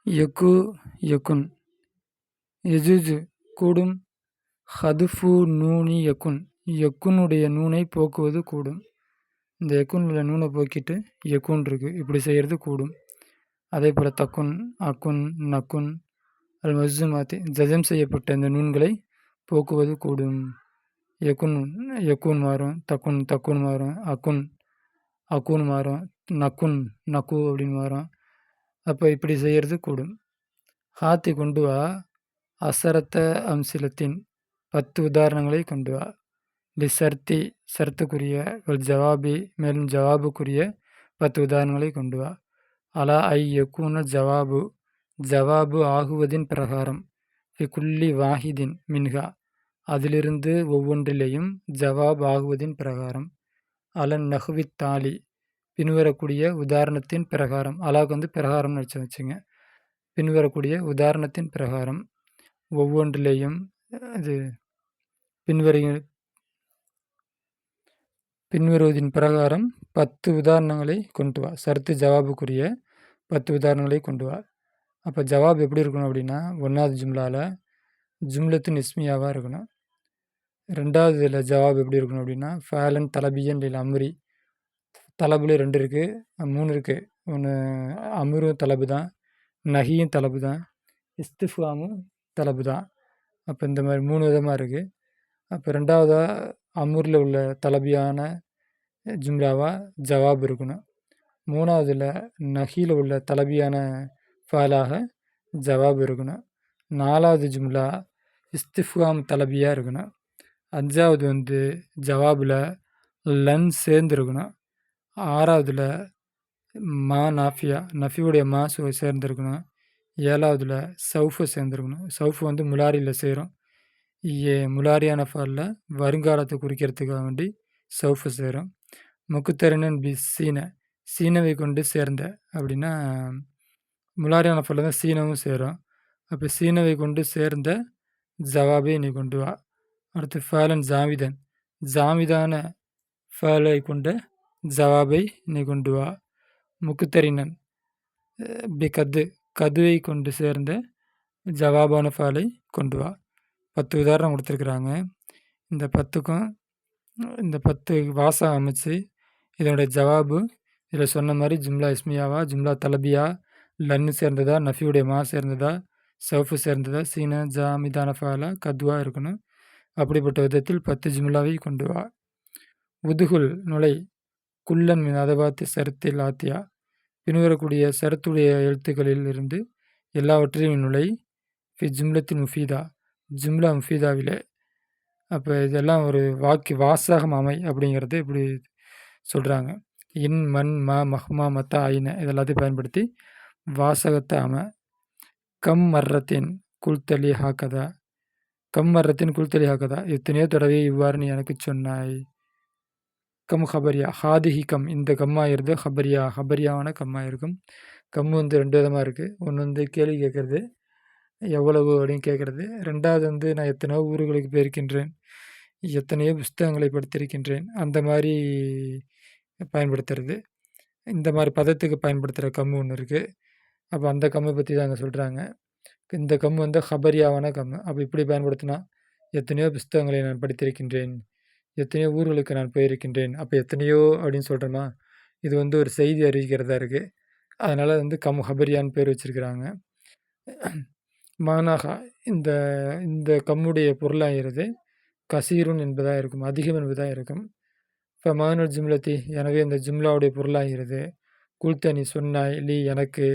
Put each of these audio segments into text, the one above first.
யகு யகுன் எஜுஜு கூடும். ஹதுஃபு நூனி யகுன் யக்குனுடைய நூனை போக்குவது கூடும். இந்த யக்குன் உள்ள நூனை போக்கிட்டு யக்குன் இருக்குது, இப்படி செய்கிறது கூடும். அதே போல் தக்குன் அக்குன் நக்குன் அல் மஸ்ஸுமாத்தி ஜஜம் செய்யப்பட்ட இந்த நூன்களை போக்குவது கூடும். யக்குன் யக்குன் மாறும், தக்குன் தக்குன் மாறும், அக்குன் அக்குன் மாறும், நக்குன் நக்கு அப்படின்னு மாறும். அப்போ இப்படி செய்கிறது கூடும். ஹாத்தி கொண்டு வா அசரத்த அம்சிலத்தின் 10 உதாரணங்களை கொண்டு வா. டி சர்த்தி சர்த்துக்குரிய ஒரு ஜவாபி மேலும் ஜவாபுக்குரிய 10 உதாரணங்களை கொண்டு வா. அலா ஐ யக்கூன ஜவாபு ஜவாபு ஆகுவதின் பிரகாரம் குல்லி வாஹிதின் மின்ஹா அதிலிருந்து ஒவ்வொன்றிலேயும் ஜவாப் ஆகுவதின் பிரகாரம். அலன் நஹ்வித் தாலி பின்வரக்கூடிய உதாரணத்தின் பிரகாரம். அலாவுக்கு வந்து பிரகாரம்னு வச்சுங்க. பின்வரக்கூடிய உதாரணத்தின் பிரகாரம் ஒவ்வொன்றிலேயும் அது பின்வருவதின் பிரகாரம் 10 உதாரணங்களை கொண்டு வா. சர்த்து ஜவாபுக்குரிய 10 உதாரணங்களை கொண்டு வா. அப்போ ஜவாப் எப்படி இருக்கணும் அப்படின்னா, 1வது ஜும்லாவில் ஜும்லத்தின் இஸ்மியாவாக இருக்கணும். 2வது இதில் ஜவாப் எப்படி இருக்கணும் அப்படின்னா, ஃபேலன் தலபியன் இல்லை அம்ரி தலபுல 2 இருக்குது, 3 இருக்குது. ஒன்று அம்ரும் தலபு தான், நஹியும் தலபு தான், இஸ்திஃபாமும் தலபு தான். அப்போ இந்த மாதிரி 3 விதமாக இருக்குது. அப்போ 2வதாக அம்ரில் உள்ள தலபியான ஜும்லாவாக ஜவாப் இருக்கணும். 3வதில் நஹியில் உள்ள தலபியான ஃபாலாக ஜவாப் இருக்கணும். 4வது ஜும்லா இஸ்திஃபாம் தலபியாக இருக்கணும். 5வது வந்து ஜவாபில் லன் சேர்ந்துருக்கணும். 6வதில் மா நாஃபியா நஃபியுடைய மா சேர்ந்துருக்கணும். 7வதில் சவுஃபு சேர்ந்துருக்கணும். சவுஃபு வந்து முலாரியில் சேரும். முலாரியான ஃபாலில் வருங்காலத்தை குறிக்கிறதுக்காக வேண்டி சவுஃபு சேரும். முக்குத்தரினன் பி சீனவை கொண்டு சேர்ந்த அப்படின்னா முலாரியான ஃபாலில் தான் சீனவும் சேரும். அப்போ சீனவை கொண்டு சேர்ந்த ஜவாபை நீ கொண்டு வா. அடுத்து ஃபேலன் ஜாமிதான ஃபேலை கொண்ட ஜவாபை நீ கொண்டு வா. முக்குத்தரினன் பி கதுவை கொண்டு சேர்ந்த ஜவாபான ஃபாலை கொண்டு வா. 10 உதாரணம் கொடுத்துருக்குறாங்க. இந்த 10க்கும் இந்த 10 வாசம் அமைச்சு இதனுடைய ஜவாபு இதில் சொன்ன மாதிரி ஜும்லா இஸ்மியாவா, ஜும்லா தலபியா, லன்னு சேர்ந்ததா, நஃபியுடைய மா சேர்ந்ததா, சவுஃபு சேர்ந்ததா, சீன ஜாமிதான ஃபாலா, கத்வா இருக்கணும். அப்படிப்பட்ட விதத்தில் 10 ஜும்லாவை கொண்டு வா. உதுகுல் நுழை குல்லன் மின் அதபாத்தி சருத்தில் ஆத்தியா பின்வரக்கூடிய சரத்துடைய எழுத்துக்களில் இருந்து எல்லாவற்றையும் நுழை. ஜும்லத்தின் முஃபீதா ஜும்லா முஃபீதாவிலே. அப்போ இதெல்லாம் ஒரு வாசகம் அமை அப்படிங்கிறது இப்படி சொல்கிறாங்க. இன் மண் மா மஹ்மா மத்தா ஐன இதெல்லாத்தையும் பயன்படுத்தி வாசகத்தை அமை. கம் மர்ரத்தின் குல்தலி ஹாக்கதா எத்தனையோ தடவை இவ்வாறு நீ எனக்கு சொன்னாய். கம் ஹபரியா ஹாதிஹி கம் இந்த கம்மாயிருது ஹபரியாவான கம்மாயிருக்கும். கம் வந்து 2 விதமாக இருக்குது. ஒன்று வந்து கேள்வி கேட்குறது, எவ்வளவு அப்படின்னு கேட்குறது. 2வது வந்து நான் எத்தனையோ ஊர்களுக்கு போயிருக்கின்றேன், எத்தனையோ புஸ்தகங்களை படித்திருக்கின்றேன், அந்த மாதிரி பயன்படுத்துறது. இந்த மாதிரி பதத்துக்கு பயன்படுத்துகிற கம் ஒன்று இருக்குது. அப்போ அந்த கம்மை பற்றி தான் அங்கே சொல்கிறாங்க. இந்த கம் வந்து ஹபரியாவான கம். அப்போ இப்படி பயன்படுத்தினா எத்தனையோ புஸ்தகங்களை நான் படித்திருக்கின்றேன், எத்தனையோ ஊர்களுக்கு நான் போயிருக்கின்றேன். அப்போ எத்தனையோ அப்படின்னு சொல்கிறோமா, இது வந்து ஒரு செய்தி அறிவிக்கிறதா இருக்குது. அதனால் வந்து கம் ஹபரியான்னு பேர் வச்சுருக்கிறாங்க. மானாகா இந்த இந்த கம்முடைய பொருளாகிறது கசீருன் என்பதாக இருக்கும், அதிகம் என்பதாக இருக்கும். இப்போ மானுல் ஜும்லத்தி எனவே இந்த ஜும்லாவுடைய பொருளாகிறது குல்தனி சொன்னாய் லீ எனக்கு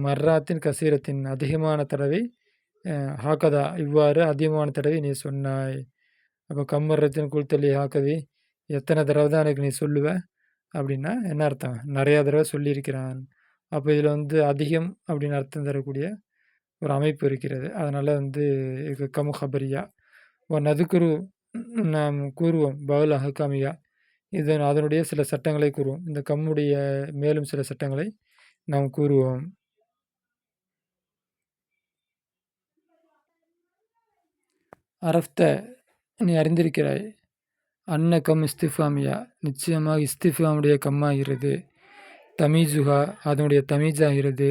மர்ராத்தின் கசீரத்தின் அதிகமான தடவை ஹாக்கதா இவ்வாறு அதிகமான தடவை நீ சொன்னாய். அப்போ கம்மர்ரத்தின் குல்தலி ஹாக்கதி எத்தனை தடவை தான் எனக்கு நீ சொல்லுவ அப்படின்னா என்ன அர்த்தம், நிறையா தடவை சொல்லியிருக்கிறான். அப்போ இதில் வந்து அதிகம் அப்படின்னு அர்த்தம் தரக்கூடிய ஒரு அமைப்பு இருக்கிறது. அதனால் வந்து கம் ஹபரியா நதுக்குரு நாம் கூறுவோம் பவுல் அஹ்காமியா அதனுடைய சில சட்டங்களை கூறுவோம். இந்த கம்முடைய மேலும் சில சட்டங்களை நாம் கூறுவோம். அரஃப்த நீ அறிந்திருக்கிறாய். அன்ன கம் இஸ்திஃபாமியா நிச்சயமாக இஸ்திஃபாமுடைய கம்மாகிறது. தமீஜுகா அதனுடைய தமீஜாகிறது.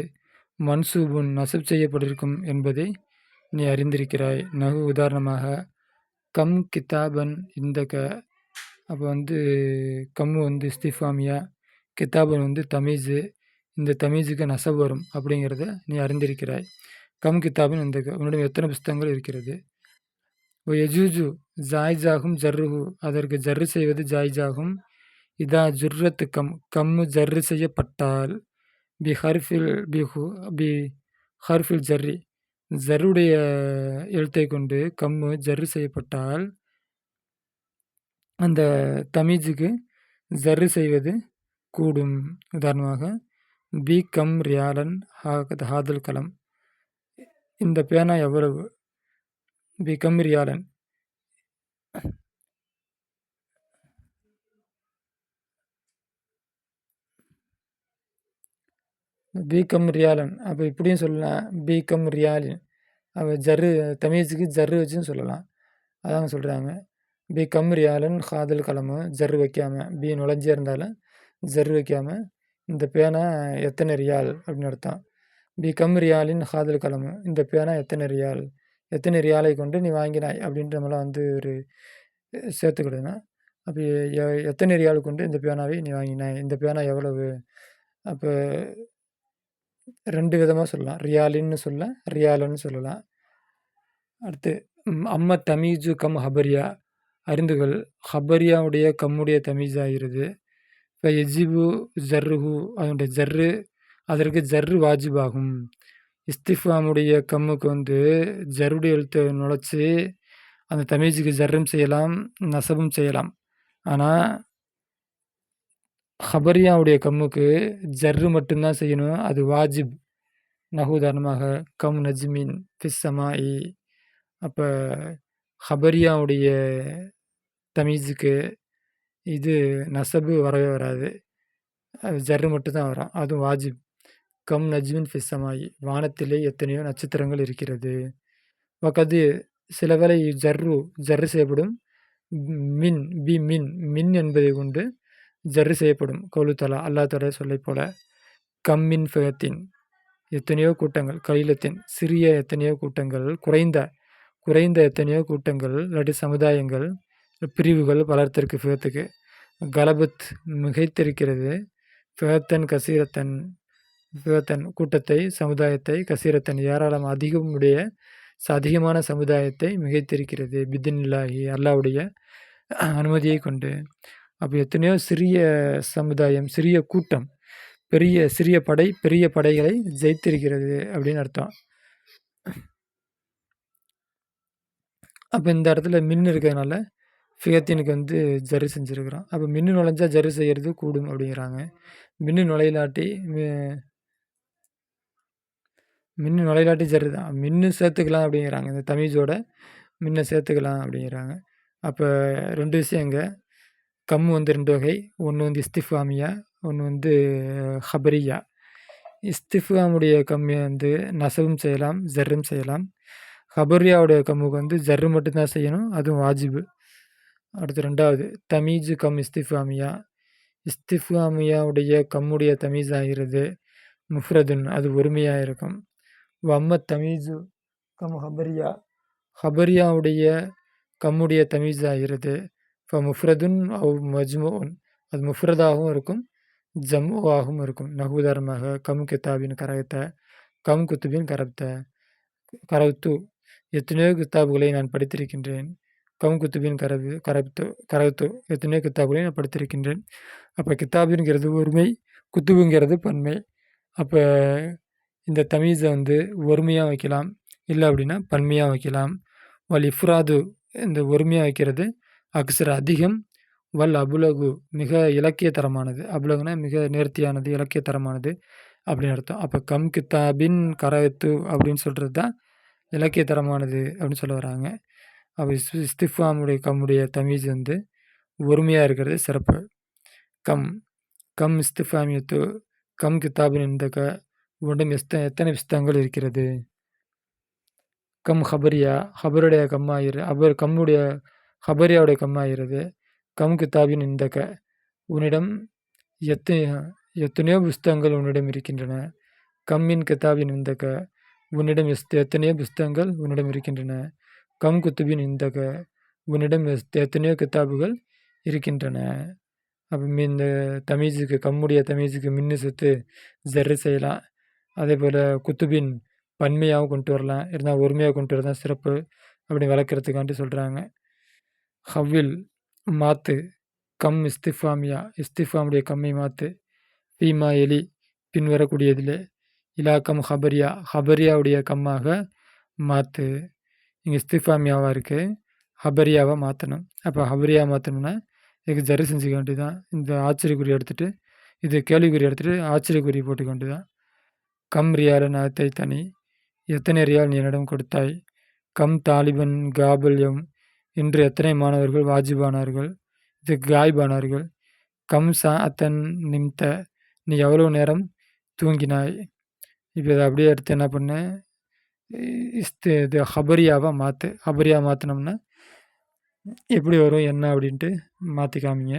மன்சூபுன் நசப் செய்யப்பட்டிருக்கும் என்பதை நீ அறிந்திருக்கிறாய். நகு உதாரணமாக கம் கிதாபன் இந்தக. அப்போ வந்து கம்மு வந்து இஸ்திஃபாமியா, கிதாபன் வந்து தமீஸு. இந்த தமீஸுக்கு நசப் வரும் அப்படிங்கிறத நீ அறிந்திருக்கிறாய். கம் கிதாபன் இந்தக, உன்னிடம் எத்தனை புஸ்தகங்கள் இருக்கிறது. எஜூஜு ஜாய்ஜாகும் ஜர்ருஹு, அதற்கு ஜர்ரு செய்வது ஜாய்ஜாகும். இதா ஜுர்ரத்து கம்மு ஜர்ரு செய்யப்பட்டால் பி ஹர்ஃபில் ஜர்ரி, ஜர்ருடைய எழுத்தை கொண்டு கம்மு ஜர்ரு செய்யப்பட்டால் அந்த தமீஜுக்கு ஜர்ரு செய்வது கூடும். உதாரணமாக பி கம் ரியாலன் ஹாதல் கலம், இந்த பேனா எவ்வளவு. பி கம் ரியாலன், பி கம் ரியாலன். அப்போ இப்படியும் சொல்லலாம், பி கம் ரியாலின். அப்போ ஜர்ரு தமீஸுக்கு ஜர்ரு வச்சுன்னு சொல்லலாம். அதாங்க சொல்கிறாங்க. பி கம் ரியாலன் ஹாதல் கலமு, ஜர்ரு வைக்காமல், பி நுழைஞ்சே இருந்தாலும் ஜர்ரு வைக்காமல் இந்த பேனா எத்தனை ரியால் அப்படின்னு அர்த்தம். பி கம் ரியாலின் ஹாதல் கலமு, இந்த பேனா எத்தனை ரியால், எத்தனை ரியாலை கொண்டு நீ வாங்கினாய் அப்படின்ட்டு நம்மளாம் வந்து ஒரு சேர்த்துக்கிடணும். அப்போ எத்தனை ரியால் கொண்டு இந்த பேனாவை நீ வாங்கினாய், இந்த பேனா எவ்வளவு. அப்போ 2 விதமாக சொல்லலாம், ரியாலின்னு சொல்லலாம், ரியாலன்னு சொல்லலாம். அடுத்து அம்ம தமீஜு கம் ஹபரியா, அறிந்துகள் ஹபரியாவுடைய கம்முடைய தமீஸ் ஆகிறது. இப்போ எஜிபு ஜர்ருஹு, அதனுடைய ஜர்ரு, அதற்கு ஜர்ரு வாஜிபாகும். இஸ்திஃபாமுடைய கம்முக்கு வந்து ஜர்ருடைய எழுத்தை நுழைச்சி அந்த தமீஜுக்கு ஜர்ரும் செய்யலாம், நசபும் செய்யலாம். ஆனால் ஹபரியாவுடைய கம்முக்கு ஜர்ரு மட்டும்தான் செய்யணும், அது வாஜிப். நகு உதாரணமாக கம் நஜ்மின் ஃபிஸ்ஸமாயி. அப்போ ஹபரியாவுடைய தமீஸுக்கு இது நசபு வரவே வராது, அது ஜர்ரு மட்டும்தான் வரும், அதுவும் வாஜிப். கம் நஜ்மின் ஃபிஸ்ஸமாயி, வானத்திலே எத்தனையோ நட்சத்திரங்கள் இருக்கிறது. வக்கது சில வேளை ஜர்ரு செய்யப்படும். மின் பி மின் என்பதை கொண்டு ஜர்ரு செய்யப்படும். கௌலுத்தலா, அல்லா தஆலா சொல்லை போல, கம்மின் ஃபகத்தின், எத்தனையோ கூட்டங்கள், கைலத்தின் சிறிய எத்தனையோ கூட்டங்கள், குறைந்த எத்தனையோ கூட்டங்கள், இல்லாட்டி சமுதாயங்கள், பிரிவுகள் பலர்த்திற்கு ஃபிகத்துக்கு. கலபத் மிகைத்திருக்கிறது, ஃபிகத்தன் கசீரத்தன், ஃபிகத்தன் கூட்டத்தை, சமுதாயத்தை, கசீரத்தன் ஏராளம் அதிகமான சமுதாயத்தை மிகைத்திருக்கிறது. பிதினில்லாஹி, அல்லாவுடைய அனுமதியை கொண்டு. அப்போ எத்தனையோ சிறிய சமுதாயம், சிறிய கூட்டம், சிறிய படை பெரிய படைகளை ஜெயித்திருக்கிறது அப்படின்னு அர்த்தம். அப்போ இந்த இடத்துல மின் இருக்கிறதுனால ஃபிகத்தினுக்கு வந்து ஜர்ரு செஞ்சுருக்குறோம். அப்போ மின்னு நுழைஞ்சா ஜர்ரு செய்கிறது கூடும் அப்படிங்கிறாங்க. மின்னு நுழையிலாட்டி ஜர்ரு தான், மின்னு சேர்த்துக்கலாம் அப்படிங்கிறாங்க. இந்த தமீஜோட மின்னை சேர்த்துக்கலாம் அப்படிங்கிறாங்க. அப்போ 2 விஷயம் இங்கே. கம்மு வந்து 2 வகை, ஒன்று வந்து இஸ்திஃபாமியா, ஒன்று வந்து ஹபரியா. இஸ்திஃபாமுடைய கம்மியை வந்து நசவும் செய்யலாம், ஜர்ரும் செய்யலாம். ஹபரியாவுடைய கம்முக்கு வந்து ஜர்ரு மட்டும்தான் செய்யணும், அதுவும் வாஜிபு. அடுத்து 2வது தமீஜு கம் இஸ்திஃபாமியா. இஸ்திஃபாமியாவுடைய கம்முடைய தமீஸ் ஆகிறது முஃப்ரதுன், அது ஒருமையாக இருக்கும். வம்ம தமீஜு கம் ஹபரியா, ஹபரியாவுடைய கம்முடைய தமீஸ் ஆகிறது இப்போ முஃப்ரதுன் அவ் மஜ்முன், அது முஃப்ரதாகவும் இருக்கும், ஜம்முவாகவும் இருக்கும். நகு உதாரணமாக கம் கிதாபின் கரகத்த, கம் குத்துபின் கரவுத்து, எத்தனையோ கித்தாபுகளை நான் படித்திருக்கின்றேன். கம் குத்துபின் கரவுத்து, எத்தனையோ கித்தாபுகளை நான் படித்திருக்கின்றேன். அப்போ கித்தாபுங்கிறது ஒருமை, குத்துபுங்கிறது பன்மை. அப்போ இந்த தமீஸை வந்து ஒருமையாக வைக்கலாம், இல்லை அப்படின்னா பன்மையாக வைக்கலாம். வல் இஃப்ராது, இந்த ஒருமையாக வைக்கிறது அக்ஸர் அதிகம், வல் அபுலகு மிக இலக்கியத்தரமானது, அபுலகுனா மிக நேர்த்தியானது, இலக்கியத்தரமானது அப்படின்னு அர்த்தம். அப்போ கம் கித்தாபின் கரகத்து அப்படின்னு சொல்கிறது தான் இலக்கியத்தரமானது அப்படின்னு சொல்ல வராங்க. அப்போ இஸ்திஃபாமுடைய கம்முடைய தமீஸ் வந்து ஒருமையாக இருக்கிறது சிறப்பு. கம் இஸ்திஃபாமியத்து கம் கித்தாபின் இந்தக, உன்னிடம் எத்தனை புஸ்தகங்கள் இருக்கிறது. கம் ஹபரியா, ஹபருடைய கம்முடைய ஹபரியாவுடைய கம்மாகிறது. கம் கித்தாபின் இந்தக, உன்னிடம் எத்தனையோ புஸ்தகங்கள் உன்னிடம் இருக்கின்றன. கம்மின் கிதாபின் இந்தக உன்னிடம் எத்தனையோ புஸ்தகங்கள் உன்னிடம் இருக்கின்றன. கம் குத்துபின் இந்தக உன்னிடம் எத்தனையோ கிதாபுகள் இருக்கின்றன. அப்போ இந்த தமீஸுக்கு கம்முடைய தமீஸுக்கு மின்னு சேர்த்து ஜர்ரு செய்யலாம். அதே போல் குத்துபின் பன்மையாகவும் கொண்டு வரலாம். இருந்தால் ஒருமையாக கொண்டு வரதான் சிறப்பு அப்படி வளர்க்குறதுக்காண்டி சொல்கிறாங்க. ஹவ்வில் மாத்து கம் இஸ்திஃபாமியா இஸ்திஃபாமுடைய கம்மை மாத்து ஃபீமா எலி பின்வரக்கூடியதில் இலாக்கம் ஹபரியா ஹபரியாவுடைய கம்மாக மாற்று. இங்கே இஸ்திஃபாமியாவாக இருக்குது, ஹபரியாவாக மாற்றணும். அப்போ ஹபரியா மாற்றணும்னா இதுக்கு ஜரு செஞ்சுக்க வேண்டியதான். இந்த ஆச்சரியக்குறி எடுத்துகிட்டு இது கேள்விக்குறி எடுத்துகிட்டு ஆச்சரியக்குறி போட்டுக்க வேண்டியதான். கம் ரியால நாத்தை தனி எத்தனை ரியால் நீ என்னிடம் கொடுத்தாய். கம் தாலிபன் காபல்யம் இன்று எத்தனை மாணவர்கள் வாஜிபானார்கள், இது காய்பானார்கள். கம் சா அத்தன் நிம்த நீ எவ்வளோ நேரம் தூங்கினாய். இப்போ இதை அப்படியே எடுத்து என்ன பண்ண இது ஹபரியாவாக மாற்று. ஹபரியா மாற்றினோம்னா எப்படி வரும் என்ன அப்படின்ட்டு மாற்றி காமிங்க.